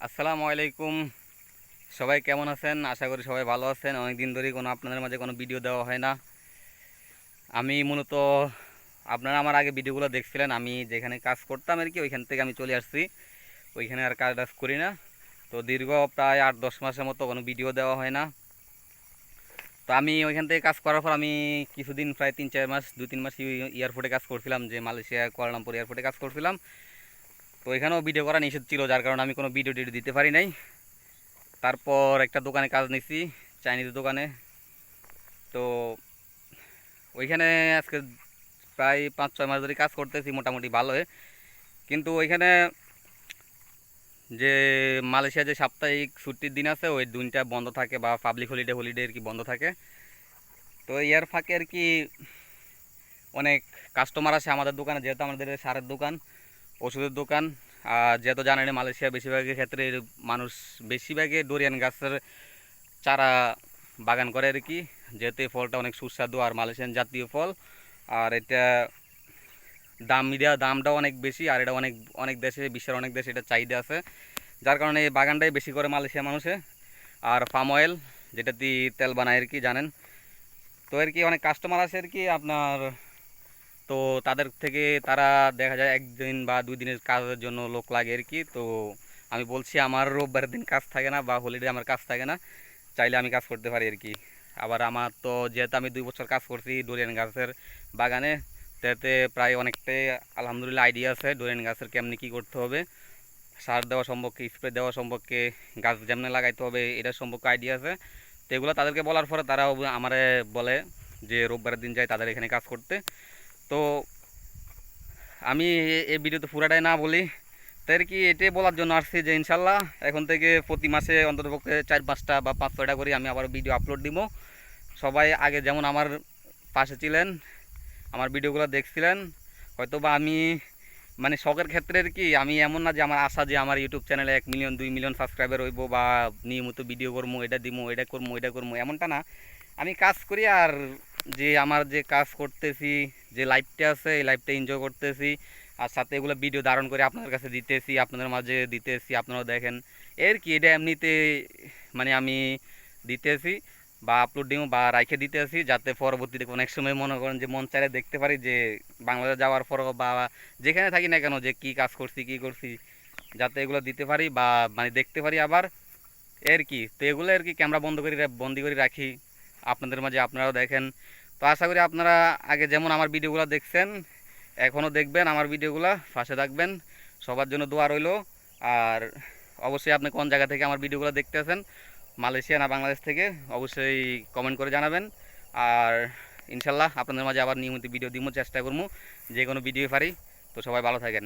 আসসালামু আলাইকুম। সবাই কেমন আছেন? আশা করি সবাই ভালো আছেন। অনেক দিন ধরেই আপনাদের মাঝে কোনো ভিডিও দেওয়া হয় না। আমি মূলত আপনারা আমার আগে ভিডিওগুলো দেখছিলেন, আমি যেখানে কাজ করতাম আর কি ওইখান থেকে আমি চলে আসছি। ওইখানে আর কাজ টাজ করি না। তো দীর্ঘ প্রায় 8-10 মাসের মতো কোনো ভিডিও দেওয়া হয় না। তো আমি ওইখান থেকে কাজ করার পর আমি কিছুদিন প্রায় 3-4 মাস 2-3 মাস এয়ারপোর্টে কাজ করছিলাম, যে মালয়েশিয়া কুয়ালালামপুর এয়ারপোর্টে কাজ করছিলাম। তো এখানেও ভিডিও করা নিষেধ ছিল, যার কারণে আমি কোনো ভিডিও টিডিও দিতে পারি নাই। তারপর একটা দোকানে কাজ নিছি, চাইনিজ দোকানে। তো ওইখানে আজকে প্রায় 5-6 মাস ধরে কাজ করতেছি মোটামুটি ভালোই। কিন্তু ওইখানে যে মালয়েশিয়া যে সাপ্তাহিক ছুটির দিন আছে ওই দিনটা বন্ধ থাকে, বা পাবলিক হলিডে হলিডে আর কি বন্ধ থাকে। তো ইয়ার ফাঁকে আর কি অনেক কাস্টমার আসে আমাদের দোকানে, যেহেতু আমাদের সারের দোকান, ওষুধের দোকান। আর যেহেতু জানেন মালয়েশিয়া বেশিরভাগের ক্ষেত্রে মানুষ বেশিরভাগে ডোরিয়ান গাছের চারা বাগান করে আর কি, যেহেতু এই ফলটা অনেক সুস্বাদু আর মালয়েশিয়ান জাতীয় ফল। আর এটা দামটাও অনেক বেশি, আর এটা অনেক অনেক দেশে, বিশ্বের অনেক দেশে এটা চাহিদা আছে, যার কারণে এই বাগানটাই বেশি করে মালয়েশিয়া মানুষে। আর পাম অয়েল, যেটা দিয়ে তেল বানায় আর কি জানেন। তো আর কি অনেক কাস্টমার আছে আর কি আপনার। তো তাদের থেকে তারা দেখা যায় একদিন বা 2 দিনের কাজের জন্য লোক লাগে আর কি। তো আমি বলছি আমার রোববারের দিন কাজ থাকে না, বা হলিডে আমার কাজ থাকে না, চাইলে আমি কাজ করতে পারি আর কি। আবার আমার তো যেহেতু আমি 2 বছর কাজ করছি ডোরিয়ান গাছের বাগানে, তাতে প্রায় অনেকটাই আলহামদুলিল্লাহ আইডিয়া আছে ডোরিয়ান গাছের কেমনি কী করতে হবে, সার দেওয়া সম্পর্কে, স্প্রে দেওয়া সম্পর্কে, গাছ যেমনি লাগাইতে হবে এটার সম্পর্কে আইডিয়া আছে। তো এগুলো তাদেরকে বলার পরে তারাও আমারে বলে যে রোববারের দিন যায় তাদের এখানে কাজ করতে। তো আমি এই ভিডিওতে পুরাটাই না বলি, তাই আর কি এটাই বলার জন্য আসছি যে ইনশাল্লাহ এখন থেকে প্রতি মাসে অন্ততপক্ষে 4-5টা বা 5-6টা করে আমি আবার ভিডিও আপলোড দিব। সবাই আগে যেমন আমার পাশে ছিলেন, আমার ভিডিওগুলো দেখছিলেন, হয়তো বা আমি মানে শখের ক্ষেত্রে আর কি, আমি এমন না যে আমার আশা যে আমার ইউটিউব চ্যানেলে 1 মিলিয়ন 2 মিলিয়ন সাবস্ক্রাইবার হইব, বা নিয়মিত ভিডিও করবো, এটা দিবো, এটা করবো, এটা করবো, এমনটা না। আমি কাজ করি, আর যে আমার যে কাজ করতেছি, যে লাইফটা আছে এই লাইফটা এনজয় করতেছি, আর সাথে এগুলো ভিডিও ধারণ করে আপনাদের কাছে দিতেছি, আপনাদের মাঝে দিতেছি, আপনারাও দেখেন। এর কি এটা এমনিতে মানে আমি দিতেছি বা আপলোড দিব বা রাইখে দিতেছি, যাতে পরবর্তীতে কোনো এক সময় মনে করেন যে মন চাইলে দেখতে পারি যে বাংলাদেশ যাওয়ার পর বা যেখানে থাকি না কেন যে কি কাজ করছি কি করছি, যাতে এগুলো দিতে পারি বা মানে দেখতে পারি আবার। এর কি তো এগুলো আর কি ক্যামেরা বন্দি করে রাখি আপনাদের মাঝে, আপনারাও দেখেন। তো আশা করি আপনারা আগে যেমন আমার ভিডিওগুলো দেখছেন এখনও দেখবেন আমার ভিডিওগুলো, পাশে থাকবেন। সবার জন্য দোয়া রইল। আর অবশ্যই আপনি কোন জায়গা থেকে আমার ভিডিওগুলো দেখতেছেন, মালয়েশিয়া না বাংলাদেশ থেকে, অবশ্যই কমেন্ট করে জানাবেন। আর ইনশাল্লাহ আপনাদের মাঝে আবার নিয়মিত ভিডিও দিব, চেষ্টা করবো যে কোনো ভিডিও পারি। তো সবাই ভালো থাকেন।